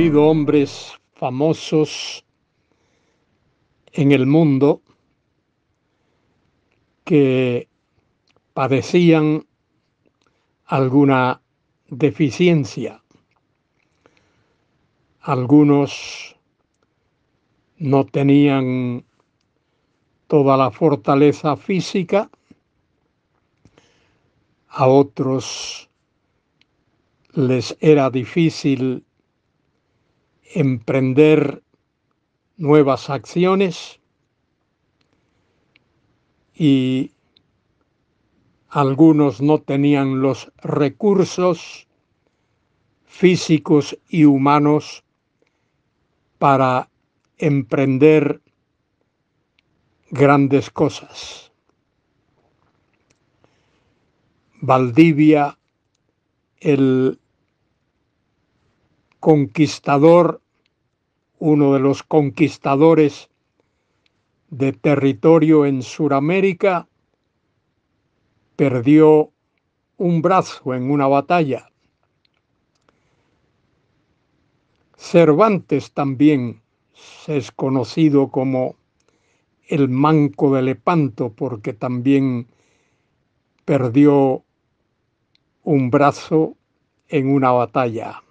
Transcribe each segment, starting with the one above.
habido hombres famosos en el mundo que padecían alguna deficiencia. Algunos no tenían toda la fortaleza física, a otros les era difícil emprender nuevas acciones y algunos no tenían los recursos físicos y humanos para emprender grandes cosas. Valdivia, el conquistador, uno de los conquistadores de territorio en Sudamérica, perdió un brazo en una batalla. Cervantes también es conocido como el Manco de Lepanto porque también perdió un brazo en una batalla.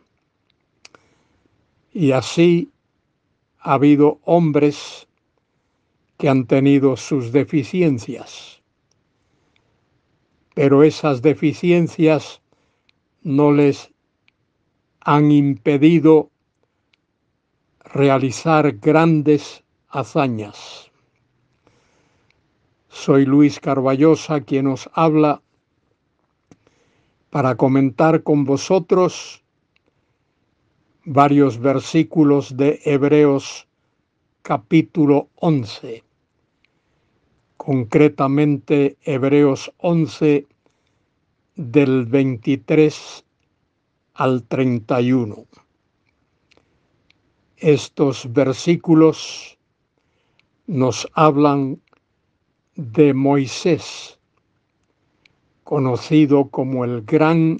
Y así ha habido hombres que han tenido sus deficiencias, pero esas deficiencias no les han impedido realizar grandes hazañas. Soy Luis Carballosa quien os habla para comentar con vosotros varios versículos de Hebreos capítulo 11, concretamente Hebreos 11 del 23 al 31. Estos versículos nos hablan de Moisés, conocido como el gran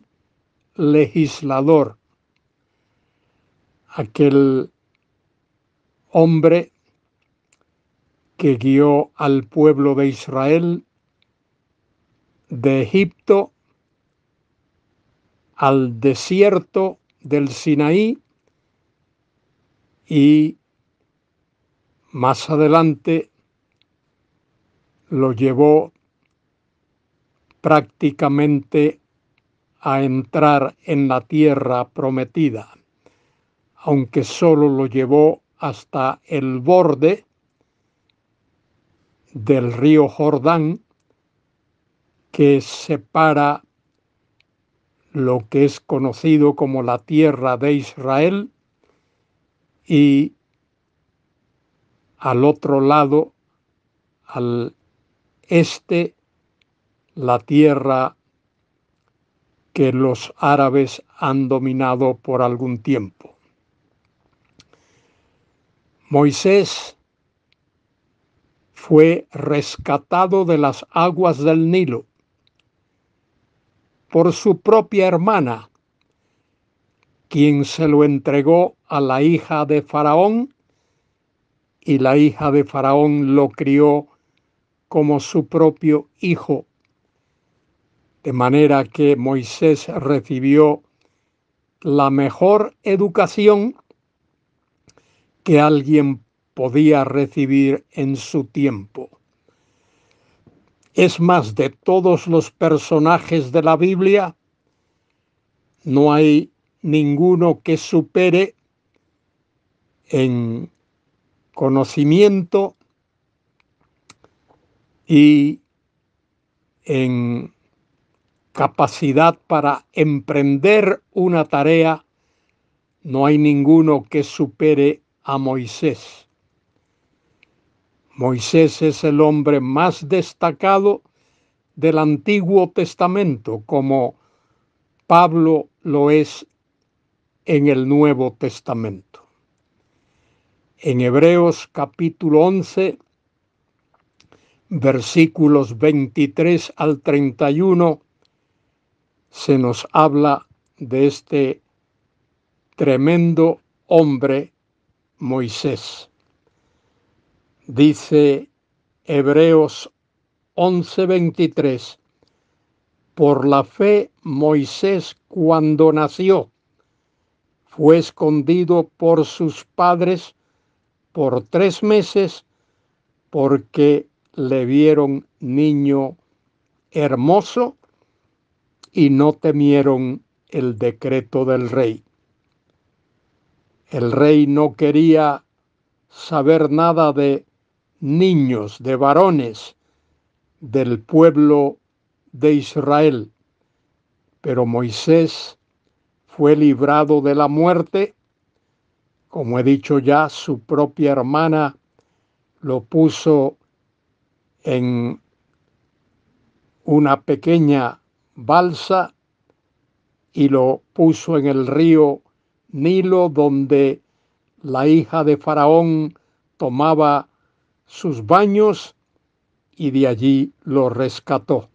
legislador, aquel hombre que guió al pueblo de Israel de Egipto al desierto del Sinaí y más adelante lo llevó prácticamente a entrar en la tierra prometida, aunque solo lo llevó hasta el borde del río Jordán, que separa lo que es conocido como la tierra de Israel y al otro lado, al este, la tierra que los árabes han dominado por algún tiempo. Moisés fue rescatado de las aguas del Nilo por su propia hermana, quien se lo entregó a la hija de Faraón, y la hija de Faraón lo crió como su propio hijo, de manera que Moisés recibió la mejor educación que alguien podía recibir en su tiempo. Es más, de todos los personajes de la Biblia, no hay ninguno que supere en conocimiento y en capacidad para emprender una tarea, no hay ninguno que supere a Moisés. Moisés es el hombre más destacado del Antiguo Testamento, como Pablo lo es en el Nuevo Testamento. En Hebreos capítulo 11, versículos 23 al 31, se nos habla de este tremendo hombre Moisés. Dice Hebreos 11:23, por la fe Moisés cuando nació fue escondido por sus padres por 3 meses porque le vieron niño hermoso y no temieron el decreto del rey. El rey no quería saber nada de niños, de varones del pueblo de Israel, pero Moisés fue librado de la muerte. Como he dicho ya, su propia hermana lo puso en una pequeña balsa y lo puso en el río Nilo, donde la hija de Faraón tomaba sus baños, y de allí lo rescató.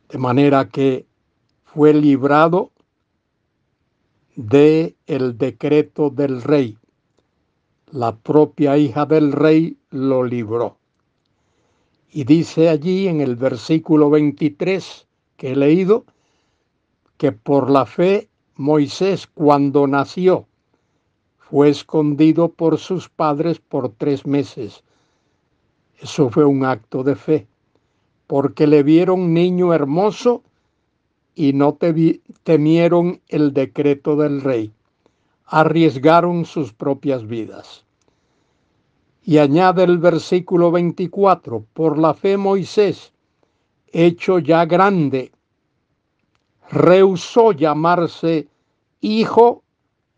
De manera que fue librado del decreto del rey. La propia hija del rey lo libró. Y dice allí en el versículo 23 que he leído, que por la fe Moisés cuando nació fue escondido por sus padres por 3 meses. Eso fue un acto de fe, porque le vieron niño hermoso y no temieron el decreto del rey. Arriesgaron sus propias vidas. Y añade el versículo 24, por la fe Moisés, hecho ya grande, rehusó llamarse hijo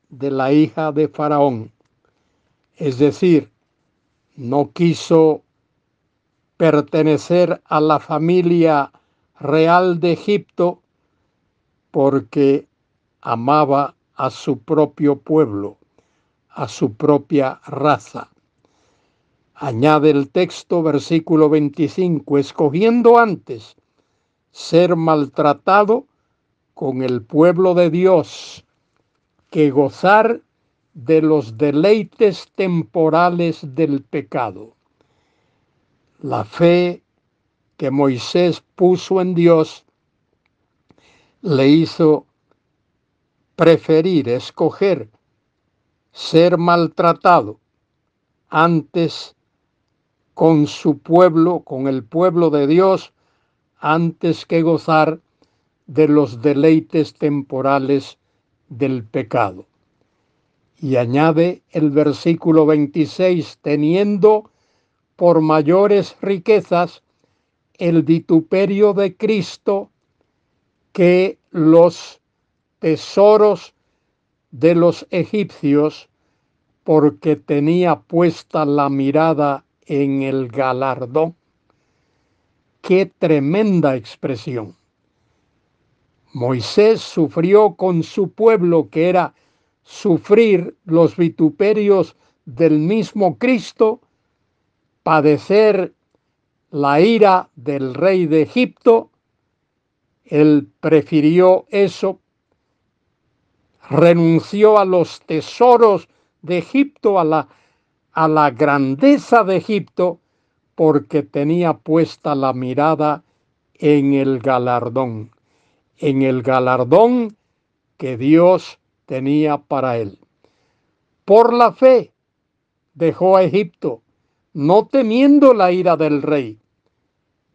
de la hija de Faraón. Es decir, no quiso pertenecer a la familia real de Egipto porque amaba a su propio pueblo, a su propia raza. Añade el texto, versículo 25, escogiendo antes ser maltratado con el pueblo de Dios que gozar de los deleites temporales del pecado. La fe que Moisés puso en Dios le hizo preferir, escoger ser maltratado antes con su pueblo, con el pueblo de Dios, antes que gozar de los deleites temporales del pecado. Y añade el versículo 26, teniendo por mayores riquezas el vituperio de Cristo que los tesoros de los egipcios, porque tenía puesta la mirada en el galardón. ¡Qué tremenda expresión! Moisés sufrió con su pueblo, que era sufrir los vituperios del mismo Cristo, padecer la ira del rey de Egipto. Él prefirió eso, renunció a los tesoros de Egipto, a la grandeza de Egipto, porque tenía puesta la mirada en el galardón que Dios tenía para él. Por la fe dejó a Egipto, no temiendo la ira del rey,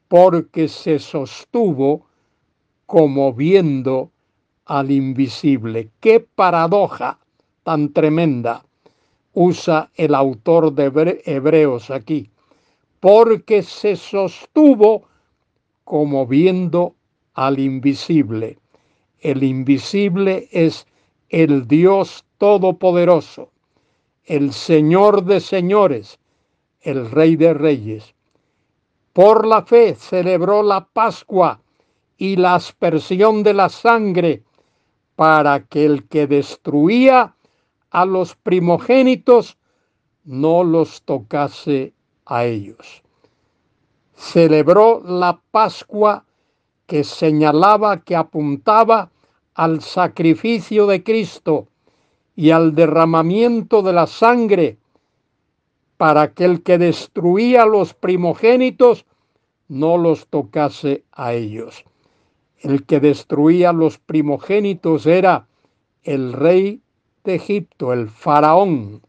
porque se sostuvo como viendo al invisible. ¡Qué paradoja tan tremenda usa el autor de Hebreos aquí! Porque se sostuvo como viendo al invisible. El invisible es el Dios Todopoderoso, el Señor de señores, el Rey de reyes. Por la fe celebró la Pascua y la aspersión de la sangre, para que el que destruía a los primogénitos no los tocase a ellos. Celebró la Pascua que señalaba, que apuntaba al sacrificio de Cristo, y al derramamiento de la sangre, para que el que destruía los primogénitos no los tocase a ellos. El que destruía los primogénitos era el rey de Egipto, el faraón.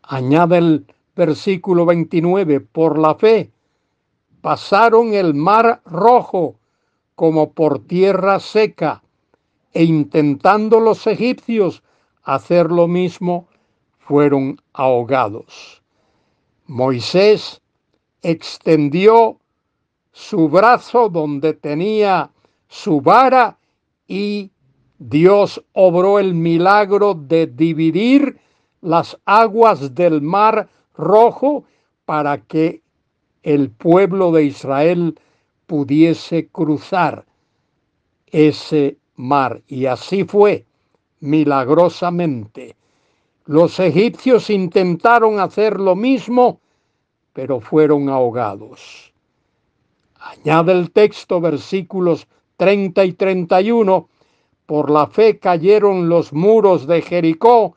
Añade el versículo 29, por la fe pasaron el mar Rojo como por tierra seca, e intentando los egipcios hacer lo mismo, fueron ahogados. Moisés extendió su brazo donde tenía su vara y Dios obró el milagro de dividir las aguas del mar Rojo para que el pueblo de Israel pudiese cruzar ese mar. Y así fue, milagrosamente. Los egipcios intentaron hacer lo mismo, pero fueron ahogados. Añade el texto, versículos 30 y 31, por la fe cayeron los muros de Jericó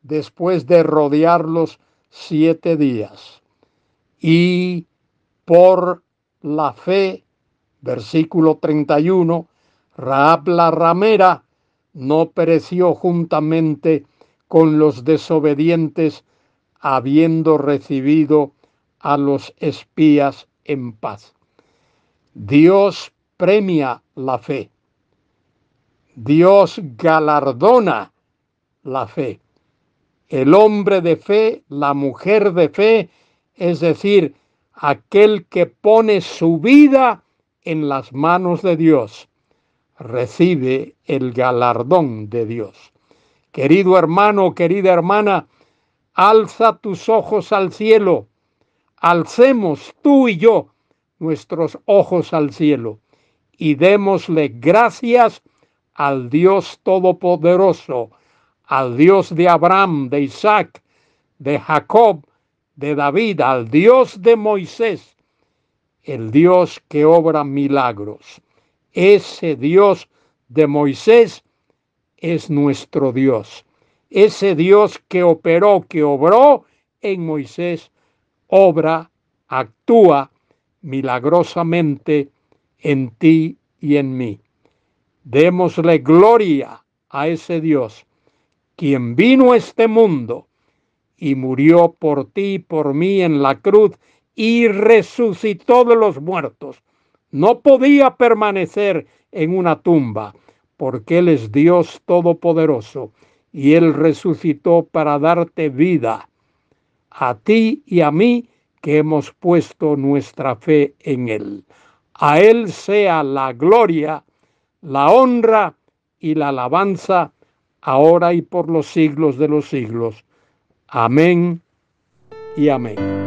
después de rodearlos 7 días. Y por la fe, versículo 31, Rahab la ramera no pereció juntamente con los desobedientes, habiendo recibido a los espías en paz. Dios premia la fe. Dios galardona la fe. El hombre de fe, la mujer de fe, es decir, aquel que pone su vida en las manos de Dios, recibe el galardón de Dios. Querido hermano, querida hermana, alza tus ojos al cielo. Alcemos tú y yo nuestros ojos al cielo y démosle gracias al Dios Todopoderoso, al Dios de Abraham, de Isaac, de Jacob, de David, al Dios de Moisés, el Dios que obra milagros. Ese Dios de Moisés es nuestro Dios. Ese Dios que operó, que obró en Moisés, obra, actúa milagrosamente en ti y en mí. Démosle gloria a ese Dios, quien vino a este mundo y murió por ti y por mí en la cruz y resucitó de los muertos. No podía permanecer en una tumba, porque Él es Dios Todopoderoso y Él resucitó para darte vida a ti y a mí que hemos puesto nuestra fe en Él. A Él sea la gloria, la honra y la alabanza, ahora y por los siglos de los siglos. Amén y amén.